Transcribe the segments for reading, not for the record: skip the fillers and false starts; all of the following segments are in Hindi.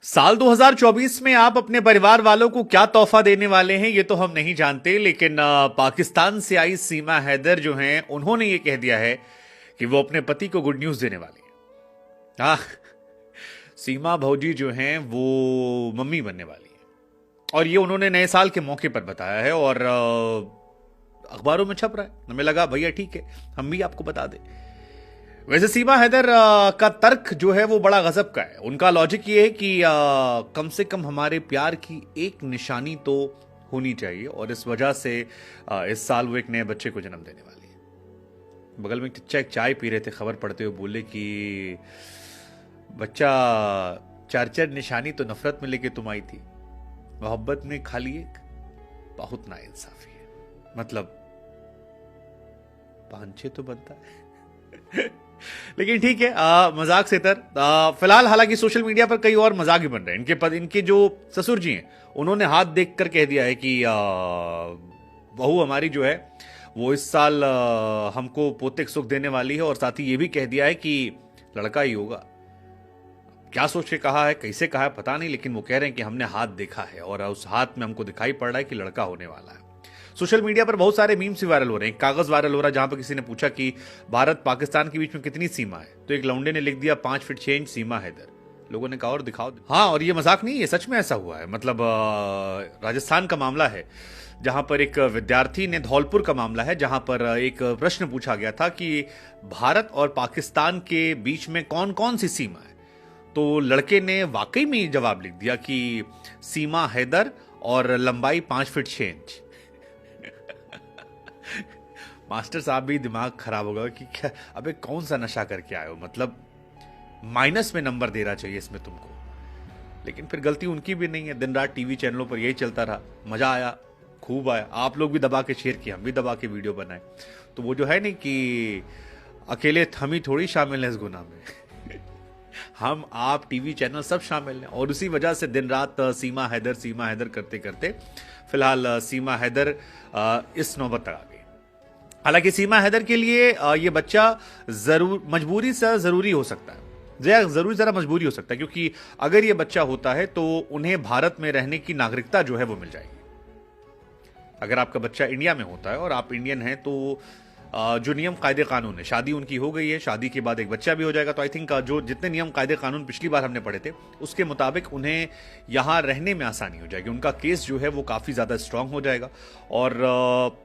साल 2024 में आप अपने परिवार वालों को क्या तोहफा देने वाले हैं ये तो हम नहीं जानते, लेकिन पाकिस्तान से आई सीमा हैदर जो हैं उन्होंने ये कह दिया है कि वो अपने पति को गुड न्यूज देने वाली है। हाँ, सीमा भौजी जो हैं वो मम्मी बनने वाली है और ये उन्होंने नए साल के मौके पर बताया है और अखबारों में छप रहा है। हमें लगा भैया ठीक है, हम भी आपको बता दें। वैसे सीमा हैदर का तर्क जो है वो बड़ा गजब का है। उनका लॉजिक ये है कि कम से कम हमारे प्यार की एक निशानी तो होनी चाहिए और इस वजह से इस साल वो एक नए बच्चे को जन्म देने वाली है। बगल में चचा एक चाय पी रहे थे, खबर पढ़ते हुए बोले कि बच्चा चार चार निशानी तो नफरत में लेके तुम आई थी, मोहब्बत में खाली एक, बहुत नाइंसाफी है। मतलब 5-6 तो बनता है लेकिन ठीक है, मजाक से तर फिलहाल हालांकि सोशल मीडिया पर कई और मजाक भी बन रहे हैं। इनके जो ससुर जी हैं उन्होंने हाथ देखकर कह दिया है कि बहू हमारी जो है वो इस साल हमको पोते सुख देने वाली है और साथ ही ये भी कह दिया है कि लड़का ही होगा। क्या सोच के कहा है, कैसे कहा है पता नहीं, लेकिन वो कह रहे हैं कि हमने हाथ देखा है और उस हाथ में हमको दिखाई पड़ रहा है कि लड़का होने वाला है। सोशल मीडिया पर बहुत सारे मीम्स भी वायरल हो रहे हैं। कागज वायरल हो रहा है जहां पर किसी ने पूछा कि भारत पाकिस्तान के बीच में कितनी सीमा है, तो एक लौंडे ने लिख दिया 5 फीट 6 इंच सीमा हैदर। लोगों ने कहा और दिखाओ। हाँ, और ये मजाक नहीं, ये सच में ऐसा हुआ है। मतलब राजस्थान का मामला है जहां पर एक विद्यार्थी ने, धौलपुर का मामला है जहां पर एक प्रश्न पूछा गया था कि भारत और पाकिस्तान के बीच में कौन कौन सी सीमा है, तो लड़के ने वाकई में जवाब लिख दिया कि सीमा हैदर और लंबाई 5 फीट 6 इंच। मास्टर साहब भी दिमाग खराब होगा कि क्या, अबे कौन सा नशा करके आए हो, मतलब माइनस में नंबर देना चाहिए इसमें तुमको। लेकिन फिर गलती उनकी भी नहीं है, दिन रात टीवी चैनलों पर यही चलता रहा, मजा आया, खूब आया। आप लोग भी दबा के शेयर किए, हम भी दबा के वीडियो बनाए। तो वो जो है नहीं कि अकेले हम ही थोड़ी शामिल हैं इस गुनाह में हम आप टीवी चैनल सब शामिल हैं और उसी वजह से दिन रात सीमा हैदर करते करते फिलहाल सीमा हैदर इस नौबत तक आ गई। हालांकि सीमा हैदर के लिए ये बच्चा मजबूरी से जरूरी हो सकता है, जरा मजबूरी हो सकता है, क्योंकि अगर ये बच्चा होता है तो उन्हें भारत में रहने की नागरिकता जो है वो मिल जाएगी। अगर आपका बच्चा इंडिया में होता है और आप इंडियन हैं तो जो नियम कायदे कानून है, शादी उनकी हो गई है, शादी के बाद एक बच्चा भी हो जाएगा, तो आई थिंक जो जितने नियम कायदे कानून पिछली बार हमने पढ़े थे उसके मुताबिक उन्हें यहां रहने में आसानी हो जाएगी। उनका केस जो है वो काफी ज्यादा स्ट्रांग हो जाएगा और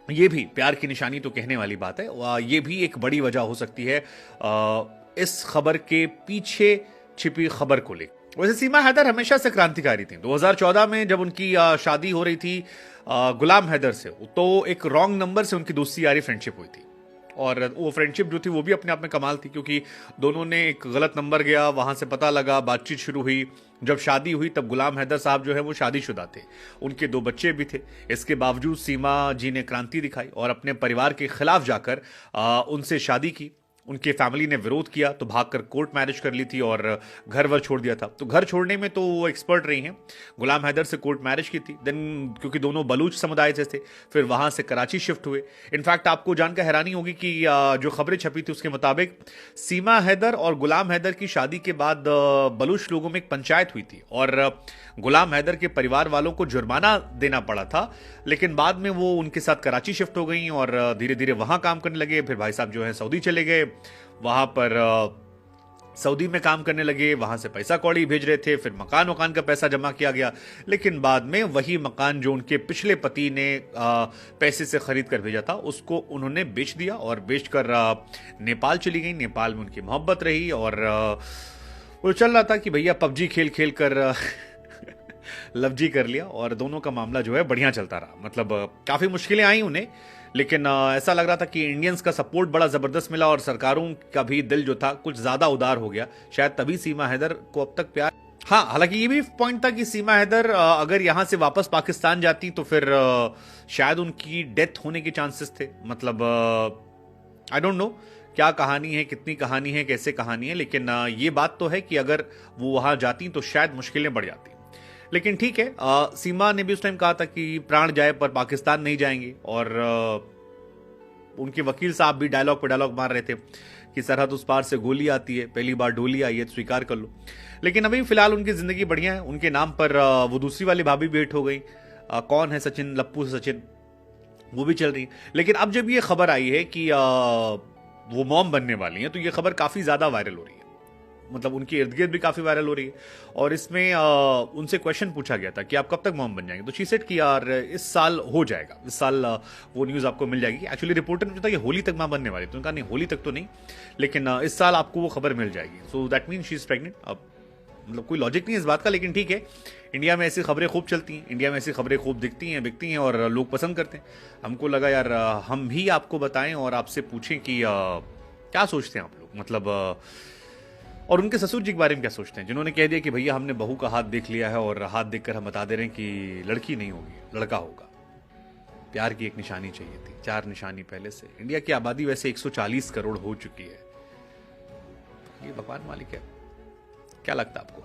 ये भी प्यार की निशानी तो कहने वाली बात है। ये भी एक बड़ी वजह हो सकती है इस खबर के पीछे छिपी खबर को लेकर। वैसे सीमा हैदर हमेशा से क्रांतिकारी थी। 2014 में जब उनकी शादी हो रही थी गुलाम हैदर से, तो एक रॉन्ग नंबर से उनकी दोस्ती यारी फ्रेंडशिप हुई थी और वो फ्रेंडशिप जो थी वो भी अपने आप में कमाल थी, क्योंकि दोनों ने एक गलत नंबर गया, वहां से पता लगा, बातचीत शुरू हुई। जब शादी हुई तब गुलाम हैदर साहब जो है वो शादीशुदा थे, उनके 2 बच्चे भी थे। इसके बावजूद सीमा जी ने क्रांति दिखाई और अपने परिवार के खिलाफ जाकर उनसे शादी की। उनके फैमिली ने विरोध किया तो भागकर कोर्ट मैरिज कर ली थी और घर वर छोड़ दिया था। तो घर छोड़ने में तो वो एक्सपर्ट रही हैं। गुलाम हैदर से कोर्ट मैरिज की थी, देन क्योंकि दोनों बलूच समुदाय से थे, फिर वहां से कराची शिफ्ट हुए। इनफैक्ट आपको जानकर हैरानी होगी कि जो खबरें छपी थी उसके मुताबिक सीमा हैदर और गुलाम हैदर की शादी के बाद बलूच लोगों में एक पंचायत हुई थी और गुलाम हैदर के परिवार वालों को जुर्माना देना पड़ा था, लेकिन बाद में वो उनके साथ कराची शिफ्ट हो गई और धीरे धीरे वहां काम करने लगे। फिर भाई साहब जो है सऊदी चले गए, वहां पर सऊदी में काम करने लगे, वहां से पैसा कौड़ी भेज रहे थे, फिर मकान का पैसा जमा किया गया, लेकिन बाद में वही मकान जो उनके पिछले पति ने पैसे से खरीद कर भेजा था उसको उन्होंने बेच दिया और बेचकर नेपाल चली गई। नेपाल में उनकी मोहब्बत रही और वो चल रहा था कि भैया पबजी खेल खेल कर लवजी कर लिया और दोनों का मामला जो है बढ़िया चलता रहा। मतलब काफी मुश्किलें आई उन्हें, लेकिन ऐसा लग रहा था कि इंडियंस का सपोर्ट बड़ा जबरदस्त मिला और सरकारों का भी दिल जो था कुछ ज्यादा उदार हो गया। शायद तभी सीमा हैदर को अब तक प्यार। हाँ, हालांकि ये भी पॉइंट था कि सीमा हैदर अगर यहां से वापस पाकिस्तान जाती तो फिर शायद उनकी डेथ होने के चांसेस थे। मतलब आई डोंट नो क्या कहानी है, कितनी कहानी है, कैसे कहानी है, लेकिन ये बात तो है कि अगर वो वहां जाती तो शायद मुश्किलें बढ़ जाती। लेकिन ठीक है, सीमा ने भी उस टाइम कहा था कि प्राण जाए पर पाकिस्तान नहीं जाएंगे और उनके वकील साहब भी डायलॉग पे डायलॉग मार रहे थे कि सरहद उस पार से गोली आती है, पहली बार डोली आई है तो स्वीकार कर लो। लेकिन अभी फिलहाल उनकी जिंदगी बढ़िया है, उनके नाम पर वो दूसरी वाली भाभी भी हिट हो गई, कौन है सचिन, लप्पू से सचिन, वो भी चल रही है। लेकिन अब जब ये खबर आई है कि वो मॉम बनने वाली हैं, तो ये खबर काफी ज्यादा वायरल हो रही है, मतलब उनके इर्द गिर्द भी काफी वायरल हो रही है। और इसमें उनसे क्वेश्चन पूछा गया था कि आप कब तक मॉम बन जाएंगे, तो शी सेड कि यार इस साल हो जाएगा, इस साल वो न्यूज आपको मिल जाएगी। एक्चुअली रिपोर्टर ने पूछा कि होली तक मां बनने वाली, तो उन्होंने कहा नहीं होली तक तो नहीं, लेकिन इस साल आपको वो खबर मिल जाएगी। So that mean she is pregnant. अब मतलब कोई लॉजिक नहीं है इस बात का, लेकिन ठीक है, इंडिया में ऐसी खबरें खूब चलती हैं, इंडिया में ऐसी खबरें खूब दिखती हैं, बिकती हैं और लोग पसंद करते हैं। हमको लगा यार हम भी आपको बताएं और आपसे पूछें कि क्या सोचते हैं आप लोग, मतलब और उनके ससुर जी के बारे में क्या सोचते हैं, जिन्होंने कह दिया कि भैया हमने बहू का हाथ देख लिया है और हाथ देखकर हम बता दे रहे हैं कि लड़की नहीं होगी, लड़का होगा। प्यार की एक निशानी चाहिए थी, 4 निशानी पहले से। इंडिया की आबादी वैसे 140 करोड़ हो चुकी है, ये भगवान मालिक है। क्या लगता है आपको?